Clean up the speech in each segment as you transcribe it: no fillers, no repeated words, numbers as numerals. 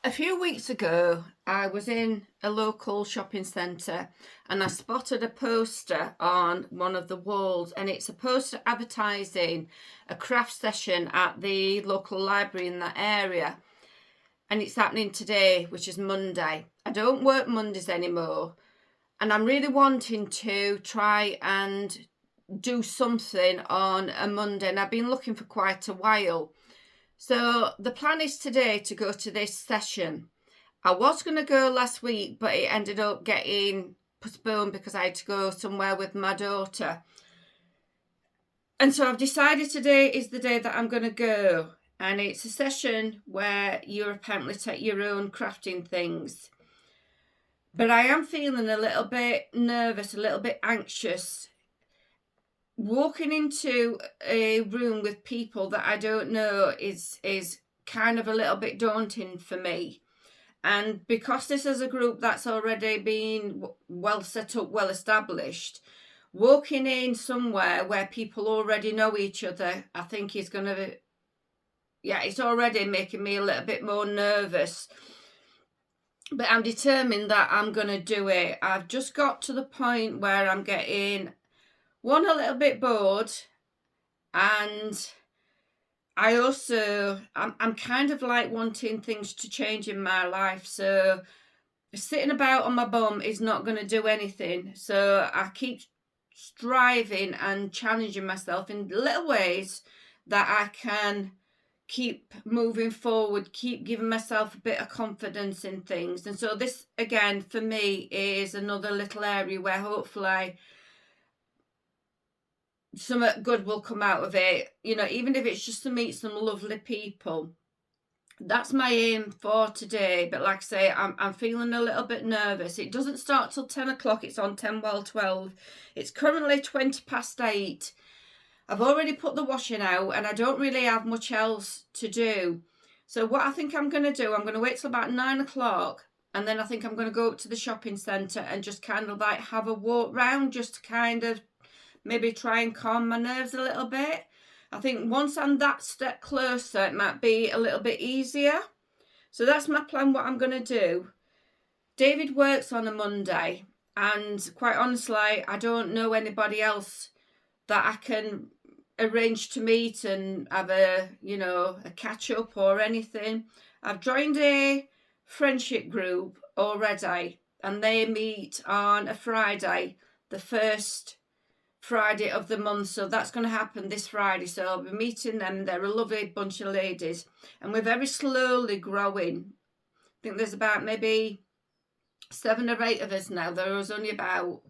A few weeks ago, I was in a local shopping centre and I spotted a poster on one of the walls, and it's a poster advertising a craft session at the local library in that area. And it's happening today, which is Monday. I don't work Mondays anymore, and I'm really wanting to try and do something on a Monday, and I've been looking for quite a while. So the plan is today to go to this session. I was going to go last week, but it ended up getting postponed because I had to go somewhere with my daughter. And so I've decided today is the day that I'm going to go. And it's a session where you apparently take your own crafting things. But I am feeling a little bit nervous, a little bit anxious. Walking into a room with people that I don't know is kind of a little bit daunting for me. And because this is a group that's already been well set up, well established, walking in somewhere where people already know each other, I think is going to, it's already making me a little bit more nervous. But I'm determined that I'm going to do it. I've just got to the point where I'm getting, one, a little bit bored, and I'm kind of like wanting things to change in my life. So sitting about on my bum is not going to do anything. So I keep striving and challenging myself in little ways that I can keep moving forward, keep giving myself a bit of confidence in things. And so this, again, for me, is another little area where hopefully something good will come out of it, even if it's just to meet some lovely people. That's my aim for today. But like I say, I'm feeling a little bit nervous. It doesn't start till 10 o'clock. It's on 10, well, 12. It's currently 20 past 8. I've already put the washing out and I don't really have much else to do. So what I think I'm going to do, I'm going to wait till about 9 o'clock, and then I think I'm going to go up to the shopping centre and just kind of like have a walk round, just to kind of maybe try and calm my nerves a little bit. I think once I'm that step closer, it might be a little bit easier. So that's my plan, what I'm going to do. David works on a Monday, and quite honestly, I don't know anybody else that I can arrange to meet and have a catch up or anything. I've joined a friendship group already, and they meet on a Friday, the first Friday of the month. So that's going to happen this Friday. So I'll be meeting them. They're a lovely bunch of ladies, and we're very slowly growing. I think there's about maybe 7 or 8 of us now. There was only about,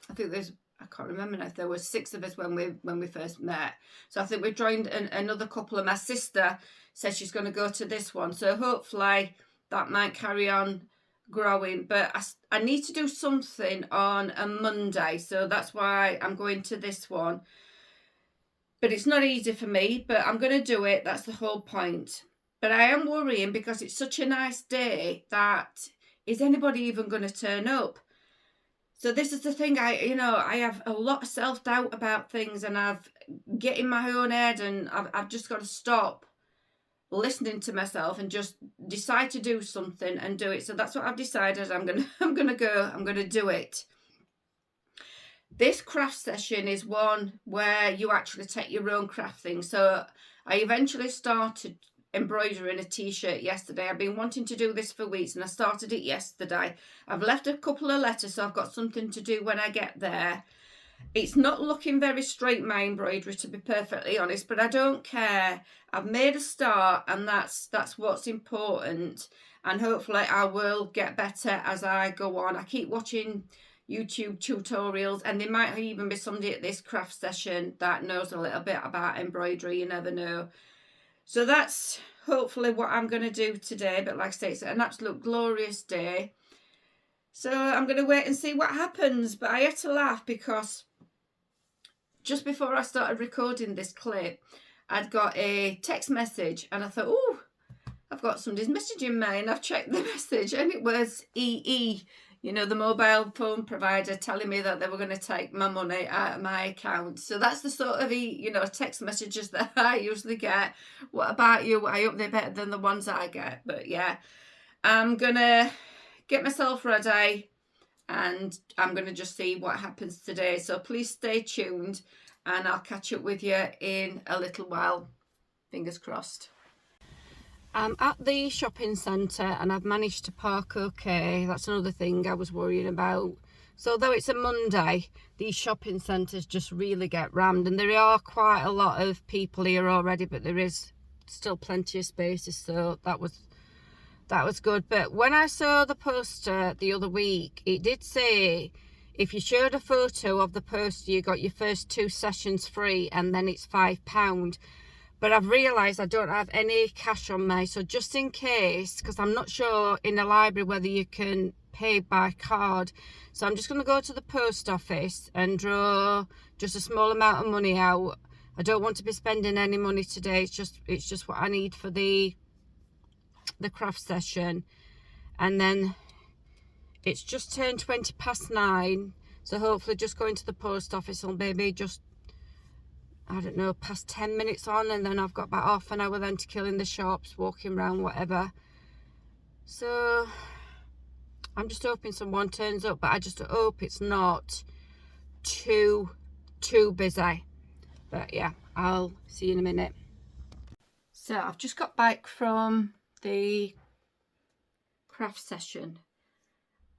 I can't remember now if there were 6 of us when we first met. So I think we've joined another couple, and my sister says she's going to go to this one. So hopefully that might carry on growing. But I need to do something on a Monday, so that's why I'm going to this one. But it's not easy for me, but I'm going to do it. That's the whole point. But I am worrying because it's such a nice day that is anybody even going to turn up? So this is the thing, I have a lot of self-doubt about things, and I've get in my own head, and I've just got to stop listening to myself and just decide to do something and do it. So that's what I've decided. I'm gonna go. I'm gonna do it. This craft session is one where you actually take your own craft things. So I eventually started embroidering a t-shirt yesterday. I've been wanting to do this for weeks, and I started it yesterday. I've left a couple of letters, so I've got something to do when I get there. It's not looking very straight, my embroidery, to be perfectly honest, but I don't care. I've made a start, and that's what's important, and hopefully I will get better as I go on. I keep watching YouTube tutorials, and there might even be somebody at this craft session that knows a little bit about embroidery. You never know. So that's hopefully what I'm going to do today. But like I say, it's an absolute glorious day. So I'm going to wait and see what happens. But I had to laugh because just before I started recording this clip, I'd got a text message, and I thought, oh, I've got somebody's messaging me, and I've checked the message, and it was EE, the mobile phone provider, telling me that they were going to take my money out of my account. So that's the sort of text messages that I usually get. What about you? I hope they're better than the ones I get. But yeah, I'm going to get myself ready and I'm going to just see what happens today. So please stay tuned and I'll catch up with you in a little while. Fingers crossed. I'm at the shopping centre and I've managed to park okay. That's another thing I was worrying about. So though it's a Monday, these shopping centres just really get rammed, and there are quite a lot of people here already, but there is still plenty of spaces, so that was good. But when I saw the poster the other week, it did say if you showed a photo of the poster, you got your first 2 sessions free, and then it's £5. But I've realised I don't have any cash on me, so just in case, because I'm not sure in the library whether you can pay by card, so I'm just going to go to the post office and draw just a small amount of money out. I don't want to be spending any money today. It's just what I need for the craft session, and then it's just turned 9:20, so hopefully just going to the post office will maybe just, I don't know, past 10 minutes on, and then I've got about half an hour then to kill in the shops, walking around, whatever. So I'm just hoping someone turns up, but I just hope it's not too busy. But yeah, I'll see you in a minute. So I've just got back from the craft session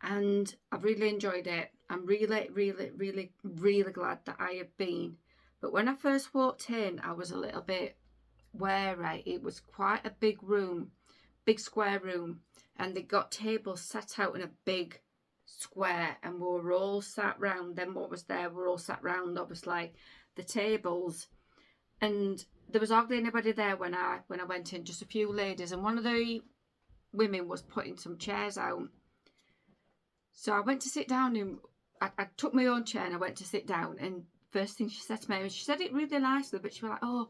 and I've really enjoyed it. I'm really glad that I have been. But when I first walked in, I was a little bit wary. It was quite a big room, big square room, and they got tables set out in a big square, and we were all sat round. Then what was there, we were all sat round, obviously, the tables, and there was hardly anybody there when I went in, just a few ladies, and one of the women was putting some chairs out. So I went to sit down, and I took my own chair and I went to sit down, and first thing she said to me, and she said it really nicely, but she was like, oh,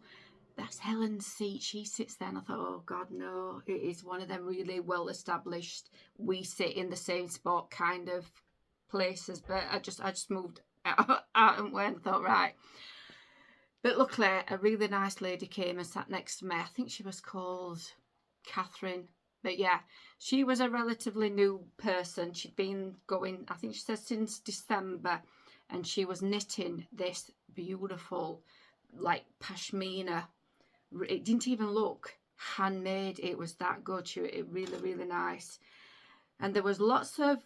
that's Helen's seat, she sits there. And I thought, oh God, no, it is one of them really well established, we sit in the same spot kind of places. But I just moved out and went, thought, right. But luckily a really nice lady came and sat next to me. I think she was called Catherine. But yeah, she was a relatively new person. She'd been going, I think she said, since December, and she was knitting this beautiful, like, pashmina. It didn't even look handmade. It was that good. It really nice. And there was lots of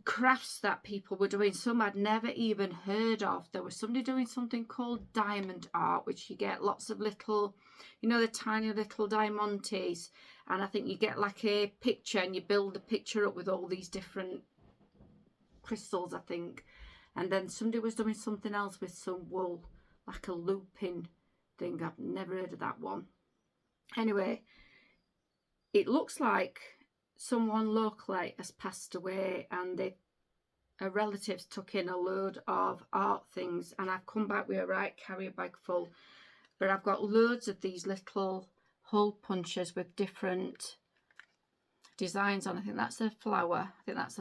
crafts that people were doing. Some I'd never even heard of. There was somebody doing something called diamond art, which you get lots of little, you know, the tiny little diamantes, and I think you get like a picture and you build the picture up with all these different crystals, I think. And then somebody was doing something else with some wool, like a looping thing. I've never heard of that one. Anyway, it looks like someone locally has passed away, and her relatives took in a load of art things, and I've come back with a right carrier bag full. But I've got loads of these little hole punches with different designs on. I think that's a flower. It's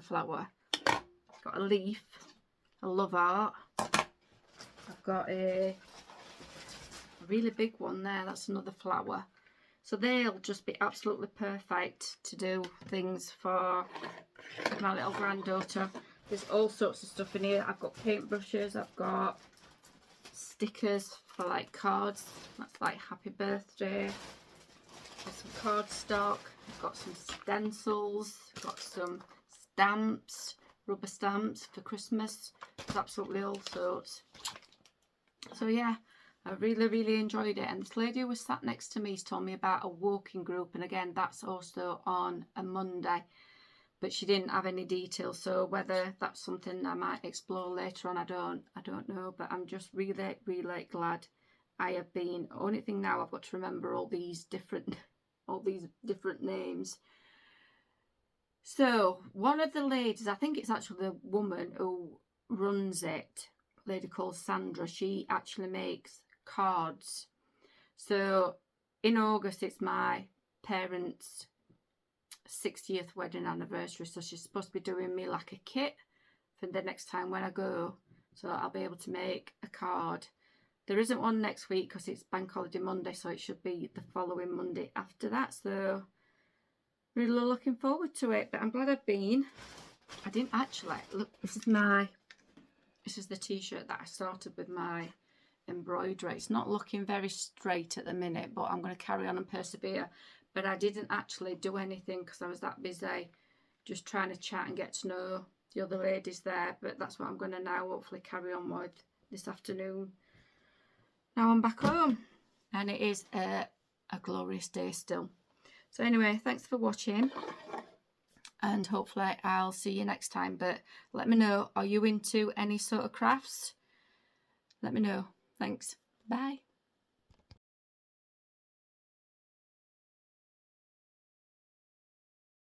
got a leaf. I love art. I've got a really big one there. That's another flower. So they'll just be absolutely perfect to do things for my little granddaughter. There's all sorts of stuff in here. I've got paintbrushes. I've got stickers for like cards. That's like happy birthday. Got some cardstock. I've got some stencils. I've got some stamps, rubber stamps for Christmas. It's absolutely all sorts. So yeah, I really enjoyed it. And this lady who was sat next to me has told me about a walking group, and again, that's also on a Monday, but she didn't have any details. So whether that's something I might explore later on, I don't know. But I'm just really glad I have been. Only thing now, I've got to remember all these different names. So one of the ladies, I think it's actually the woman who runs it, a lady called Sandra, she actually makes cards. So in August it's my parents' 60th wedding anniversary, so she's supposed to be doing me like a kit for the next time when I go, so I'll be able to make a card. There isn't one next week because it's Bank Holiday Monday, so it should be the following Monday after that. So Really looking forward to it, but I'm glad I've been. I didn't actually, look, this is the t-shirt that I started with my embroidery. It's not looking very straight at the minute, but I'm going to carry on and persevere. But I didn't actually do anything because I was that busy just trying to chat and get to know the other ladies there. But that's what I'm going to now hopefully carry on with this afternoon. Now I'm back home and it is a glorious day still. So anyway, thanks for watching and hopefully I'll see you next time. But let me know, are you into any sort of crafts? Let me know. Thanks. Bye.